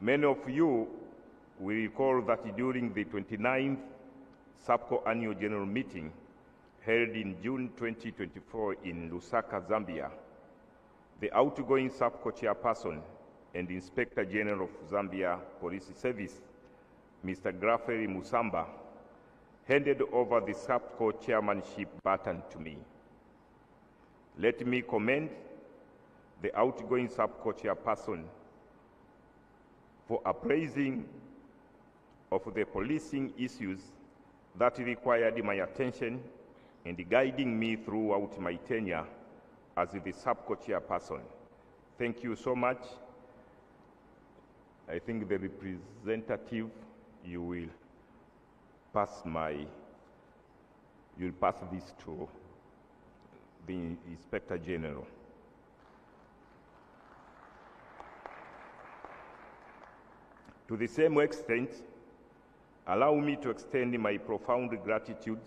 Many of you will recall that during the 29th SAPCO Annual General Meeting held in June 2024 in Lusaka, Zambia, the outgoing SAPCO chairperson and Inspector General of Zambia Police Service, Mr. Graferi Musamba, handed over the SAPCO chairmanship baton to me. Let me commend the outgoing SAPCO chairperson for appraising of the policing issues that required my attention and guiding me throughout my tenure as the SAPCO chairperson. Thank you so much. I think the representative, you will pass this to the Inspector General. To the same extent, allow me to extend my profound gratitude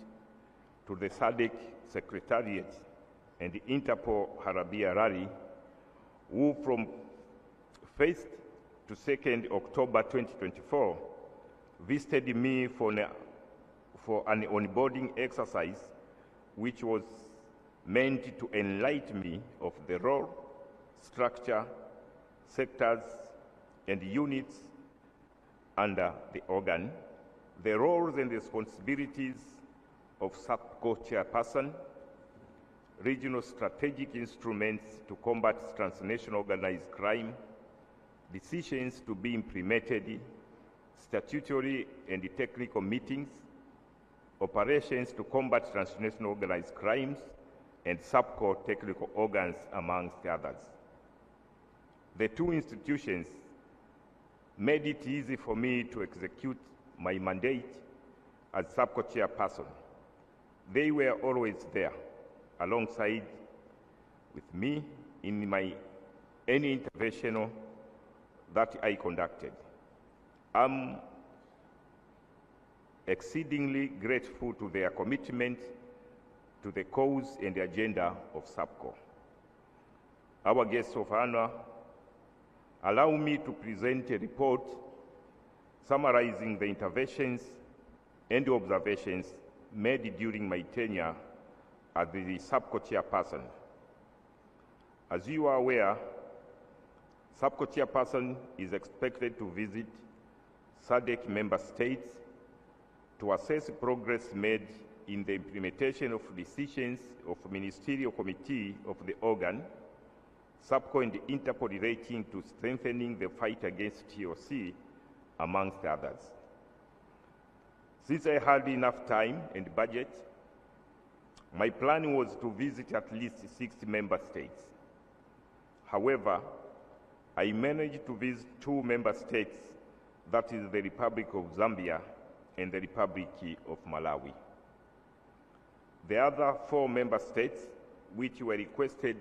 to the Sadc Secretariat and the Interpol Harabia Rally, who from 1st to 2nd October 2024 visited me for an onboarding exercise which was meant to enlighten me of the role, structure, sectors, and units under the organ, the roles and responsibilities of SAPCO chairperson, regional strategic instruments to combat transnational organized crime, decisions to be implemented, statutory and technical meetings, operations to combat transnational organized crimes, and SAPCO technical organs, amongst others. The two institutions made it easy for me to execute my mandate as SAPCO chairperson. They were always there, alongside with me in any intervention that I conducted. I'm exceedingly grateful to their commitment to the cause and the agenda of SAPCO. Our guests of honor, allow me to present a report summarizing the interventions and observations made during my tenure as the SAPCO chairperson. As you are aware, SAPCO chairperson is expected to visit SADC member states to assess progress made in the implementation of decisions of ministerial committee of the organ, SAPCO and Interpol relating to strengthening the fight against TOC, amongst others. Since I had enough time and budget, my plan was to visit at least 6 member states. However, I managed to visit 2 member states, that is the Republic of Zambia and the Republic of Malawi. The other 4 member states, which were requested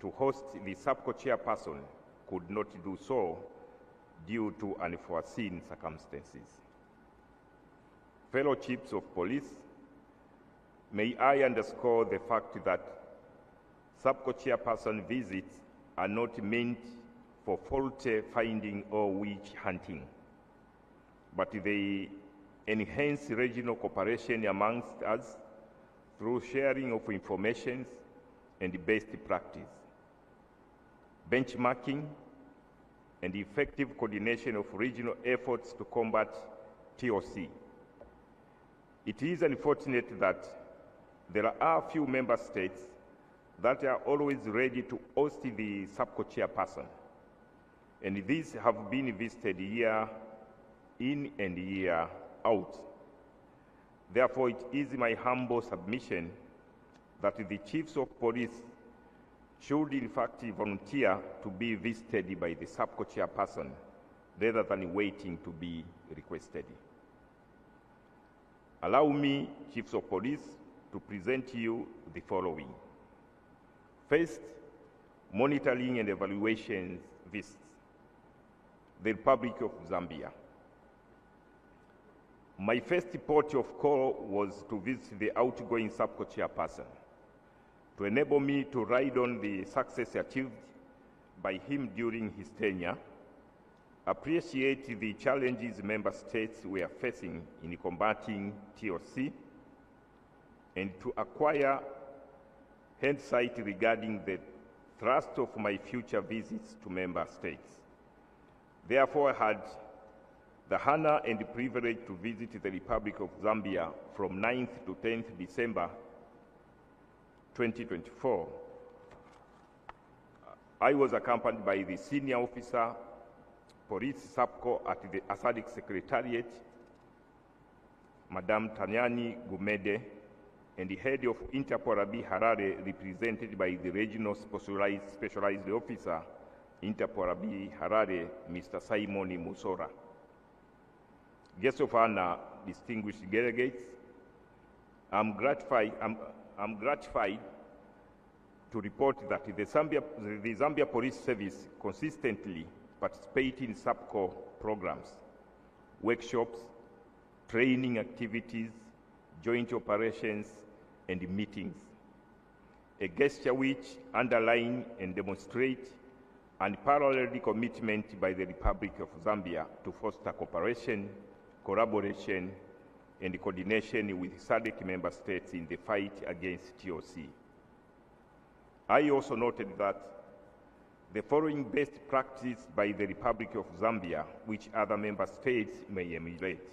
to host the SAPCO chairperson, could not do so due to unforeseen circumstances. Fellow chiefs of police, may I underscore the fact that SAPCO chairperson visits are not meant for fault finding or witch hunting, but they enhance regional cooperation amongst us through sharing of information and best practice, benchmarking, and effective coordination of regional efforts to combat TOC. It is unfortunate that there are few member states that are always ready to host the SAPCO chairperson, and these have been visited year in and year out. Therefore, it is my humble submission that the chiefs of police should in fact volunteer to be visited by the SAPCO chairperson rather than waiting to be requested. Allow me, chiefs of police, to present you the following. First, monitoring and evaluation visits. The Republic of Zambia. My first port of call was to visit the outgoing SAPCO chairperson to enable me to ride on the success achieved by him during his tenure appreciate the challenges member states were facing in combating TOC and to acquire insight regarding the thrust of my future visits to member states. Therefore, I had the honor and privilege to visit the Republic of Zambia from 9th to 10th December 2024. I was accompanied by the senior officer, Police Sapco at the Sadc Secretariat, Madam Tanyani Gumede, and the head of Interpol Abi Harare, represented by the regional specialized officer, Interpol Abi Harare, Mr. Simon Musora. Guests of honor, distinguished delegates, I'm gratified to report that the Zambia Police Service consistently participates in SAPCO programs, workshops, training activities, joint operations, and meetings, a gesture which underlines and demonstrates unparalleled commitment by the Republic of Zambia to foster cooperation, collaboration, and coordination with SADC member states in the fight against TOC. I also noted that the following best practice by the Republic of Zambia, which other member states may emulate.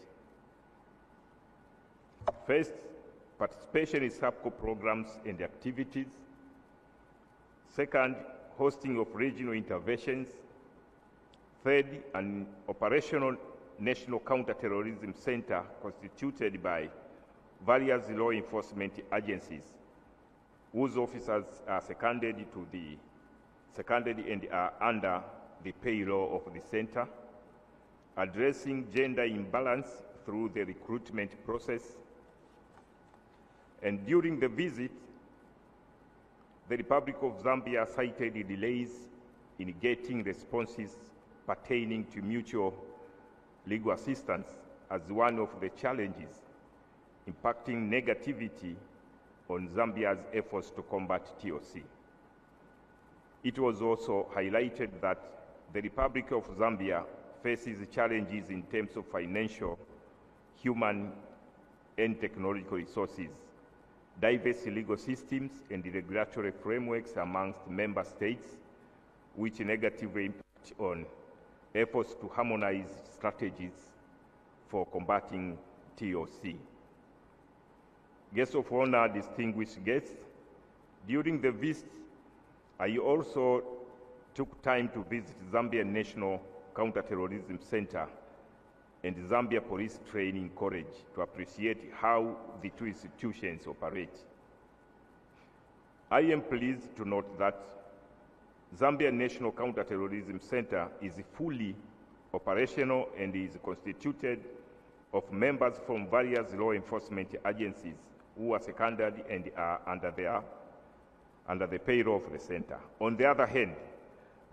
First, participation in SAPCO programs and activities. Second, hosting of regional interventions. Third, an operational National Counterterrorism Center constituted by various law enforcement agencies whose officers are seconded and are under the payroll of the center, addressing gender imbalance through the recruitment process. And during the visit, the Republic of Zambia cited delays in getting responses pertaining to mutual legal assistance as one of the challenges impacting negativity on Zambia's efforts to combat TOC. It was also highlighted that the Republic of Zambia faces challenges in terms of financial, human, and technological resources, diverse legal systems, and regulatory frameworks amongst member states, which negatively impact on efforts to harmonize strategies for combating TOC. Guests of honor, distinguished guests, during the visit, I also took time to visit Zambia National Counterterrorism Center and Zambia Police Training College to appreciate how the two institutions operate. I am pleased to note that Zambia National Counterterrorism Center is fully operational and is constituted of members from various law enforcement agencies who are seconded and are under the payroll of the center. On the other hand,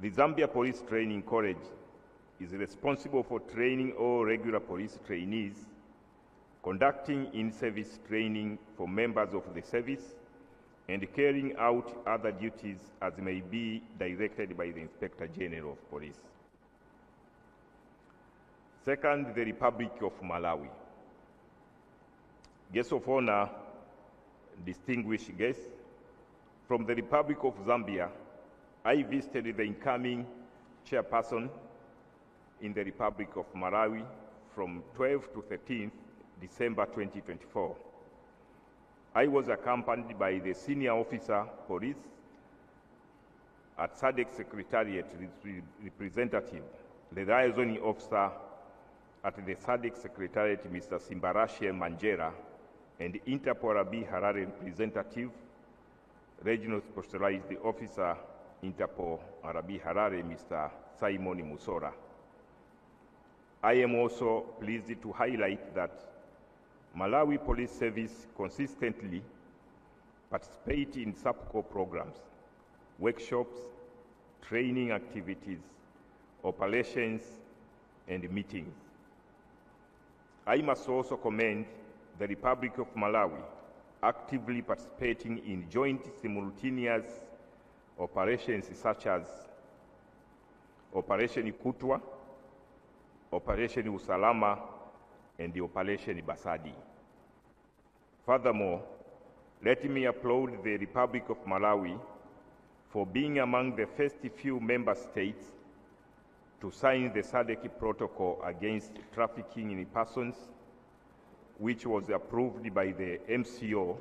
the Zambia Police Training College is responsible for training all regular police trainees, conducting in-service training for members of the service, and carrying out other duties as may be directed by the Inspector General of Police. Second, the Republic of Malawi. Guests of honor, distinguished guests, from the Republic of Zambia, I visited the incoming chairperson in the Republic of Malawi from 12th to 13th December 2024. I was accompanied by the senior officer, police, at SADC Secretariat representative, the liaison officer at the SADC Secretariat, Mr. Simbarashe Manjera, and Interpol Abi Harare representative, regional specialized officer, Interpol Abi Harare, Mr. Simon Musora. I am also pleased to highlight that Malawi Police Service consistently participates in SAPCO programs, workshops, training activities, operations, and meetings. I must also commend the Republic of Malawi actively participating in joint simultaneous operations such as Operation Kutwa, Operation Usalama, and the Operation Basadi. Furthermore, let me applaud the Republic of Malawi for being among the first few member states to sign the Sadc Protocol against trafficking in persons, which was approved by the MCO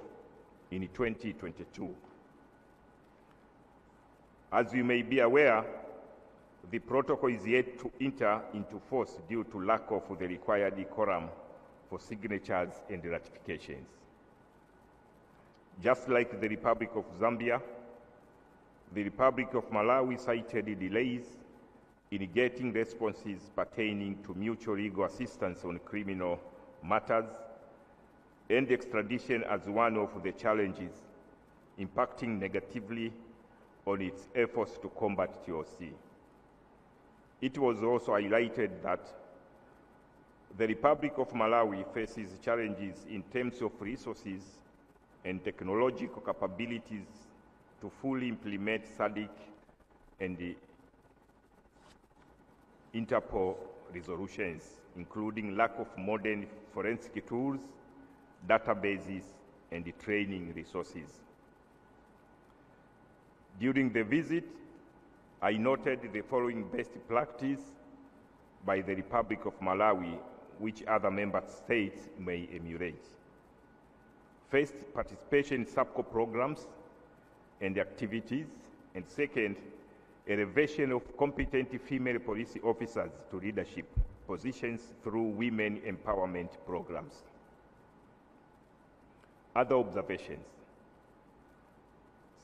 in 2022. As you may be aware, the protocol is yet to enter into force due to lack of the required quorum for signatures and ratifications. Just like the Republic of Zambia, the Republic of Malawi cited delays in getting responses pertaining to mutual legal assistance on criminal matters and extradition as one of the challenges impacting negatively on its efforts to combat TOC. It was also highlighted that the Republic of Malawi faces challenges in terms of resources and technological capabilities to fully implement Sadc and the Interpol resolutions, including lack of modern forensic tools, databases, and training resources. During the visit, I noted the following best practice by the Republic of Malawi, which other member states may emulate. First, participation in SAPCO programs and activities, and second, elevation of competent female police officers to leadership positions through women empowerment programs. Other observations: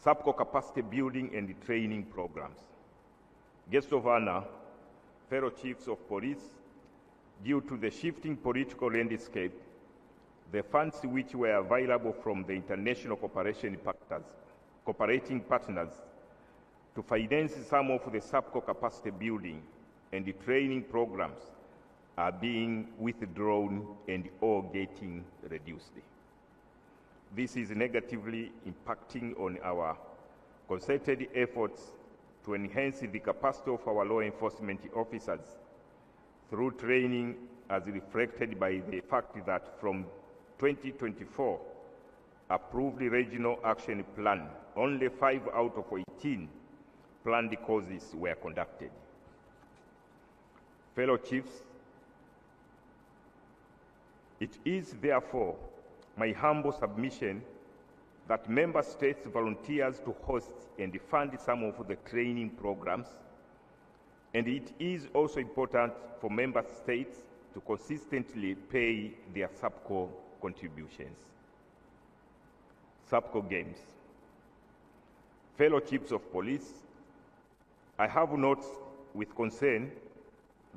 SAPCO capacity building and training programs. Guests of honor, fellow chiefs of police, due to the shifting political landscape, the funds which were available from the international cooperating partners to finance some of the SAPCO capacity building and the training programs are being withdrawn and or getting reduced. This is negatively impacting on our concerted efforts to enhance the capacity of our law enforcement officers through training, as reflected by the fact that from 2024 approved regional action plan, only 5 out of 18 planned courses were conducted. Fellow chiefs, it is therefore my humble submission that member states volunteers to host and fund some of the training programs, and it is also important for member states to consistently pay their SAPCO contributions. SAPCO Games. Fellow chiefs of police, I have noticed with concern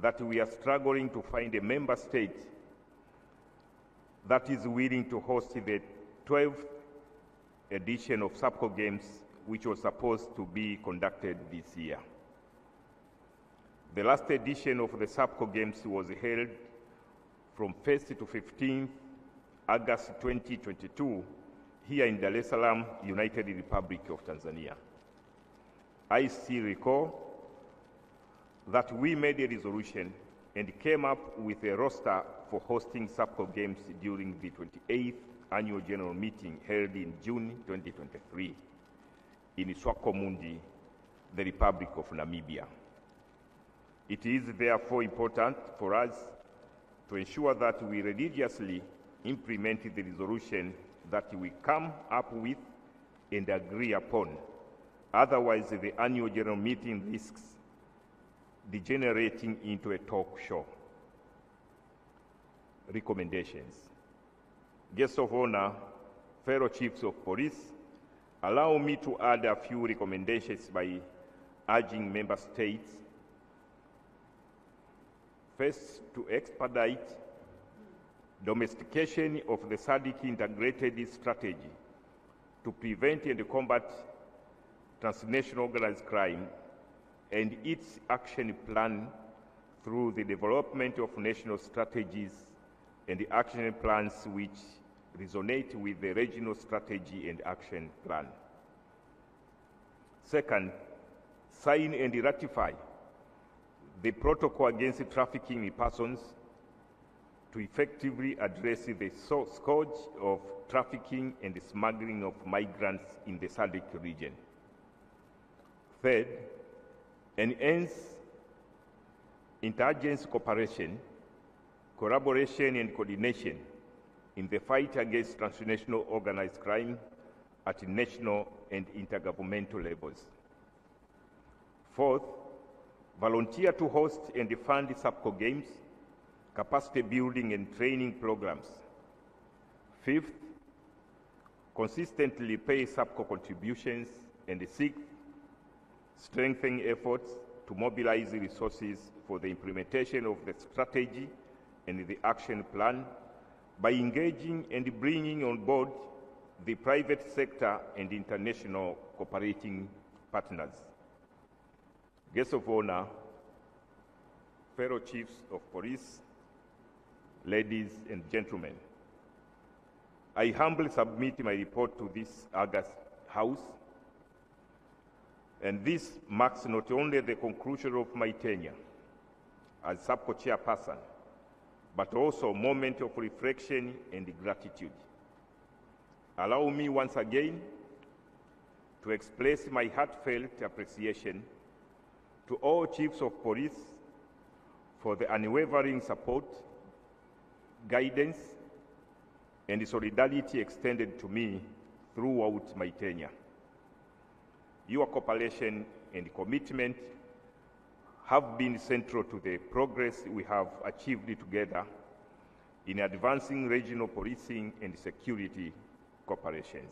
that we are struggling to find a member state that is willing to host the 12th edition of SAPCO Games, which was supposed to be conducted this year. The last edition of the SAPCO Games was held from 1st to 15th August 2022 here in Dar es Salaam, United Republic of Tanzania. I still recall that we made a resolution and came up with a roster for hosting SAPCO Games during the 28th Annual General Meeting held in June 2023 in Swakopmund, the Republic of Namibia. It is therefore important for us to ensure that we religiously implement the resolution that we come up with and agree upon. Otherwise, the Annual General Meeting risks degenerating into a talk show. Recommendations. Guests of honor, fellow chiefs of police, allow me to add a few recommendations by urging member states. First, to expedite domestication of the Sadc integrated strategy to prevent and combat transnational organized crime and its action plan through the development of national strategies and the action plans which resonate with the regional strategy and action plan. Second, sign and ratify the protocol against trafficking in persons to effectively address the scourge of trafficking and smuggling of migrants in the Sadc region. Third, enhance interagency cooperation, collaboration and coordination in the fight against transnational organized crime at national and intergovernmental levels. Fourth, volunteer to host and fund SAPCO games, capacity building and training programs. Fifth, consistently pay SAPCO contributions. And sixth, strengthen efforts to mobilize resources for the implementation of the strategy and the action plan by engaging and bringing on board the private sector and international cooperating partners. Guests of honor, fellow chiefs of police, ladies and gentlemen, I humbly submit my report to this August House, and this marks not only the conclusion of my tenure as SAPCO chairperson, but also a moment of reflection and gratitude. Allow me once again to express my heartfelt appreciation to all chiefs of police for the unwavering support, guidance, and solidarity extended to me throughout my tenure. Your cooperation and commitment have been central to the progress we have achieved together in advancing regional policing and security cooperations.